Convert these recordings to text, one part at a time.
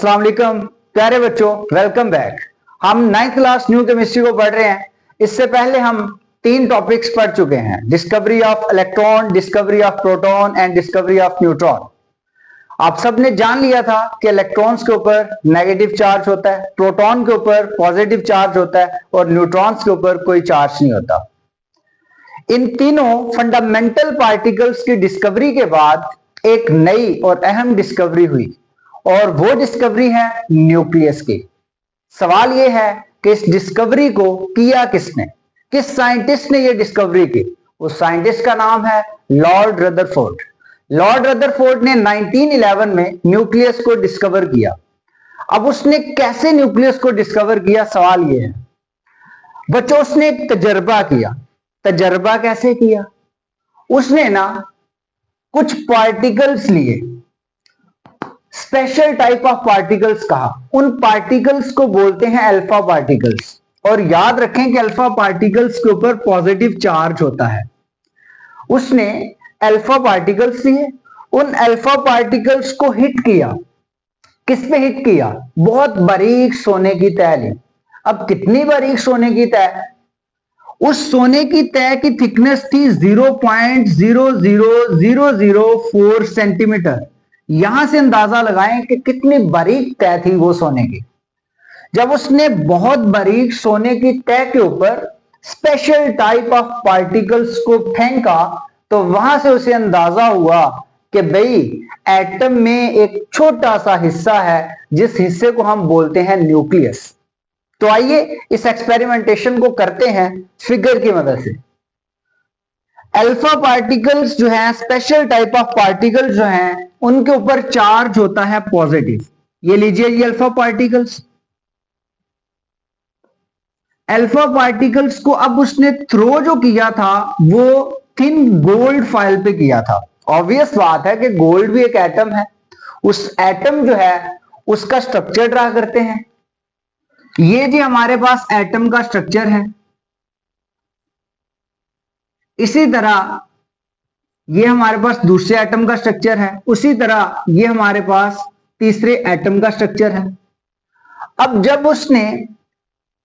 अस्सलाम वालेकुम प्यारे बच्चों, वेलकम बैक। हम 9th क्लास न्यू केमिस्ट्री को पढ़ रहे हैं। इससे पहले हम 3 टॉपिक्स पढ़ चुके हैं, discovery of electron, discovery of proton and discovery of neutron. आप सबने जान लिया था कि इलेक्ट्रॉन्स के ऊपर नेगेटिव चार्ज होता है, प्रोटॉन के ऊपर पॉजिटिव चार्ज होता है और न्यूट्रॉन्स के ऊपर कोई चार्ज नहीं होता। इन तीनों फंडामेंटल पार्टिकल्स की डिस्कवरी के बाद एक नई और अहम डिस्कवरी हुई और वो डिस्कवरी है न्यूक्लियस की। सवाल ये है कि इस डिस्कवरी को किया किसने, किस साइंटिस्ट ने ये डिस्कवरी की। उस साइंटिस्ट का नाम है लॉर्ड रदरफोर्ड। लॉर्ड रदरफोर्ड ने 1911 में न्यूक्लियस को डिस्कवर किया। अब उसने कैसे न्यूक्लियस को डिस्कवर किया, सवाल ये है बच्चों। उसने एक तजर्बा किया। तजर्बा कैसे किया? उसने ना कुछ पार्टिकल्स लिए, स्पेशल टाइप ऑफ पार्टिकल्स कहा। उन पार्टिकल्स को बोलते हैं अल्फा पार्टिकल्स। और याद रखें कि अल्फा पार्टिकल्स के ऊपर पॉजिटिव चार्ज होता है। उसने अल्फा पार्टिकल्स लिए, उन अल्फा पार्टिकल्स को हिट किया। किस पे हिट किया? बहुत बारीक सोने की तह ली। अब कितनी बारीक सोने की तह? उस सोने की तह की थिकनेस थी 0.00004 सेंटीमीटर। यहां से अंदाजा लगाएं कि कितनी बारीक तह थी वो सोने की। जब उसने बहुत बारीक सोने की तह के ऊपर स्पेशल टाइप ऑफ पार्टिकल्स को फेंका तो वहां से उसे अंदाजा हुआ कि भाई एटम में एक छोटा सा हिस्सा है जिस हिस्से को हम बोलते हैं न्यूक्लियस। तो आइए इस एक्सपेरिमेंटेशन को करते हैं फिगर की मदद से। अल्फा पार्टिकल्स जो है, स्पेशल टाइप ऑफ पार्टिकल्स जो हैं, उनके ऊपर चार्ज होता है पॉजिटिव। ये लीजिए, ये अल्फा पार्टिकल्स। अल्फा पार्टिकल्स को अब उसने थ्रो जो किया था वो थिन गोल्ड फाइल पे किया था। ऑब्वियस बात है कि गोल्ड भी एक एटम है। उस एटम जो है उसका स्ट्रक्चर ड्रा करते हैं। ये जी हमारे पास एटम का स्ट्रक्चर है। इसी तरह ये हमारे पास दूसरे एटम का स्ट्रक्चर है। उसी तरह ये हमारे पास तीसरे एटम का स्ट्रक्चर है। अब जब उसने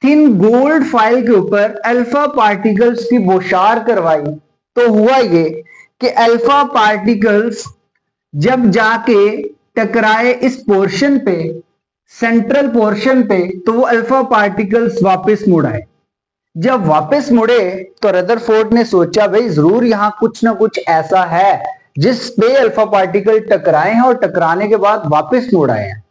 थिन गोल्ड फाइल के ऊपर अल्फा पार्टिकल्स की बौछार करवाई तो हुआ ये कि अल्फा पार्टिकल्स जब जाके टकराए इस पोर्शन पे, सेंट्रल पोर्शन पे, तो वो अल्फा पार्टिकल्स वापस मुड़ आए। जब वापस मुड़े तो रदरफोर्ड ने सोचा भाई जरूर यहां कुछ ना कुछ ऐसा है जिस पे अल्फा पार्टिकल टकराए हैं और टकराने के बाद वापस मुड़ आए हैं।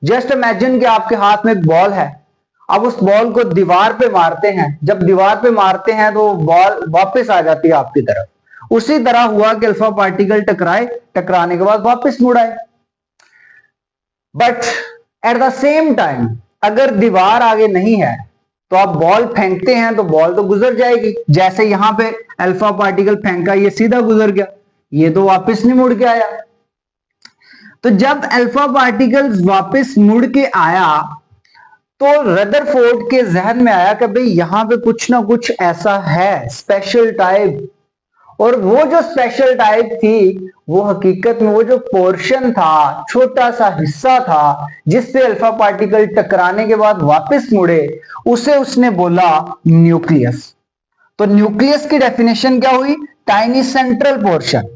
जस्ट इमेजिन कि आपके हाथ में एक बॉल है। अब उस बॉल को दीवार पे मारते हैं। जब दीवार पे मारते हैं तो बॉल वापस आ जाती है आपकी तरफ। उसी तरह हुआ कि अल्फा पार्टिकल टकराए, टकराने के बाद वापस मुड़ आए। But at the same time अगर दीवार आगे नहीं है तो आप बॉल फेंकते हैं तो बॉल तो गुजर जाएगी। जैसे यहां पे अल्फा पार्टिकल फेंका, ये सीधा गुजर गया, ये तो वापस नहीं मुड़ के आया। तो जब अल्फा पार्टिकल्स वापस मुड़ के आया तो रदरफोर्ड के जहन में आया कि भाई यहां पे कुछ ना कुछ ऐसा है स्पेशल टाइप। और वो जो स्पेशल टाइप थी वो हकीकत में वो जो पोर्शन था, छोटा सा हिस्सा था जिससे अल्फा पार्टिकल टकराने के बाद वापस मुड़े, उसे उसने बोला न्यूक्लियस। तो न्यूक्लियस की डेफिनेशन क्या हुई? टाइनी सेंट्रल पोर्शन,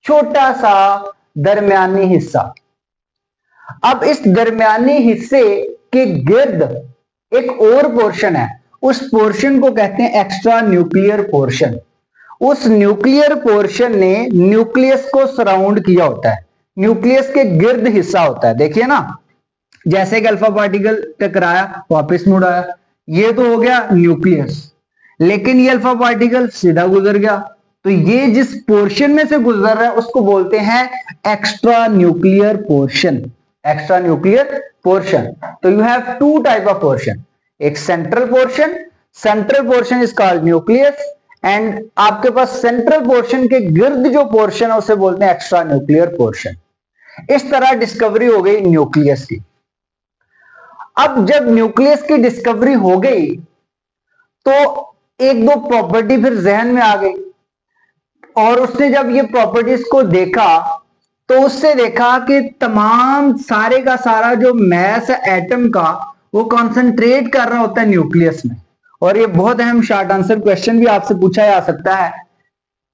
छोटा सा दरमियानी हिस्सा। अब इस दरमियानी हिस्से के गिर्द एक और पोर्शन है, उस पोर्शन को कहते हैं एक्स्ट्रा न्यूक्लियर पोर्शन। उस न्यूक्लियर पोर्शन ने न्यूक्लियस को सराउंड किया होता है। न्यूक्लियस के गिर्द हिस्सा होता है, देखिए ना, जैसे कि अल्फा पार्टिकल टकराया वापस मुड़ आया, ये तो हो गया न्यूक्लियस। लेकिन ये अल्फा पार्टिकल सीधा गुजर गया, तो ये जिस पोर्शन में से गुजर रहा है उसको बोलते हैं extra nuclear portion. Extra nuclear portion. तो you have two type of portion, एक central portion, central portion is called nucleus, and आपके पास सेंट्रल पोर्शन के गिर्द जो पोर्शन है उसे बोलते हैं एक्स्ट्रा न्यूक्लियर पोर्शन। इस तरह डिस्कवरी हो गई न्यूक्लियस की। अब जब न्यूक्लियस की डिस्कवरी हो गई तो एक दो प्रॉपर्टी फिर जहन में आ गई और उसने जब ये प्रॉपर्टीज को देखा तो उससे देखा कि तमाम सारे का सारा जो मैस है एटम का वो कॉन्सेंट्रेट कर रहा होता है न्यूक्लियस में। और ये बहुत अहम शॉर्ट आंसर क्वेश्चन भी आपसे पूछा जा सकता है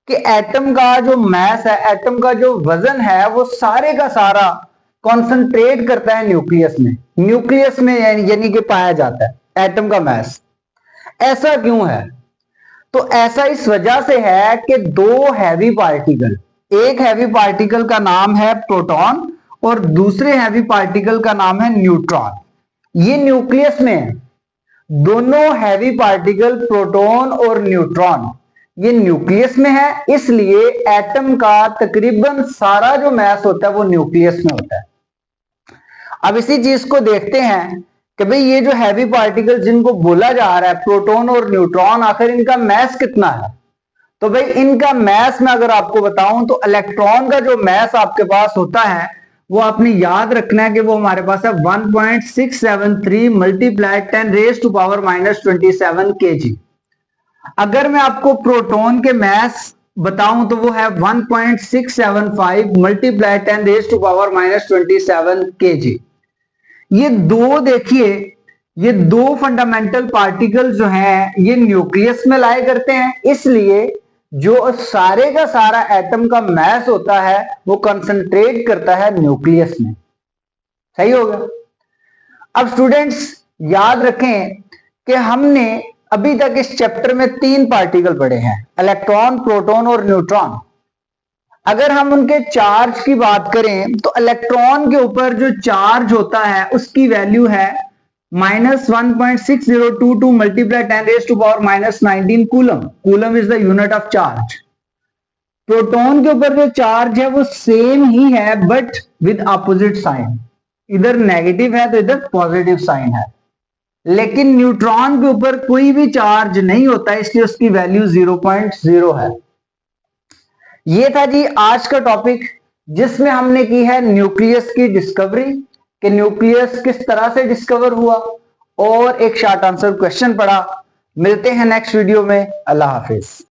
कि एटम का जो मैस है, एटम का जो वजन है, वो सारे का सारा कॉन्सेंट्रेट करता है न्यूक्लियस में। न्यूक्लियस में यानी कि पाया जाता है एटम का मैस। ऐसा क्यों है? तो ऐसा इस वजह से है कि दो हैवी पार्टिकल, एक हैवी पार्टिकल का नाम है प्रोटॉन और दूसरे हैवी पार्टिकल का नाम है न्यूट्रॉन। ये न्यूक्लियस में है। दोनों हैवी पार्टिकल प्रोटॉन और न्यूट्रॉन ये न्यूक्लियस में है, इसलिए एटम का तकरीबन सारा जो मैस होता है वो न्यूक्लियस में होता है। अब इसी चीज को देखते हैं कि भाई ये जो हैवी पार्टिकल जिनको बोला जा रहा है प्रोटॉन और न्यूट्रॉन, आखिर इनका मैस कितना है? तो भाई इनका मैस मैं अगर आपको बताऊं तो इलेक्ट्रॉन का जो मैस आपके पास होता है वो आपने याद रखना है कि वो हमारे पास है 1.673 multiply 10 raise to power -27 kg। अगर मैं आपको प्रोटॉन के मैस बताऊं तो वो है 1.675 multiply 10 raise to power -27 kg। ये दो देखिए, ये दो फंडामेंटल पार्टिकल जो हैं ये न्यूक्लियस में लाए करते हैं, इसलिए जो सारे का सारा एटम का मैस होता है वो कंसंट्रेट करता है न्यूक्लियस में। सही होगा? अब स्टूडेंट्स याद रखें कि हमने अभी तक इस चैप्टर में 3 पार्टिकल पढ़े हैं, इलेक्ट्रॉन, प्रोटॉन और न्यूट्रॉन। अगर हम उनके चार्ज की बात करें तो इलेक्ट्रॉन के ऊपर जो चार्ज होता है उसकी वैल्यू है -1.6022 multiply 10 raise to power -19 coulomb. Coulomb is the unit of charge. Proton के ऊपर जो चार्ज है वो सेम ही है बट विद अपोजिट साइन, इधर नेगेटिव है तो इधर पॉजिटिव साइन है। लेकिन न्यूट्रॉन के ऊपर कोई भी चार्ज नहीं होता, इसलिए उसकी वैल्यू 0.0 है। ये था जी आज का टॉपिक, जिसमें हमने की है न्यूक्लियस की डिस्कवरी, कि न्यूक्लियस किस तरह से डिस्कवर हुआ, और एक शॉर्ट आंसर क्वेश्चन पढ़ा। मिलते हैं नेक्स्ट वीडियो में। अल्लाह हाफिज।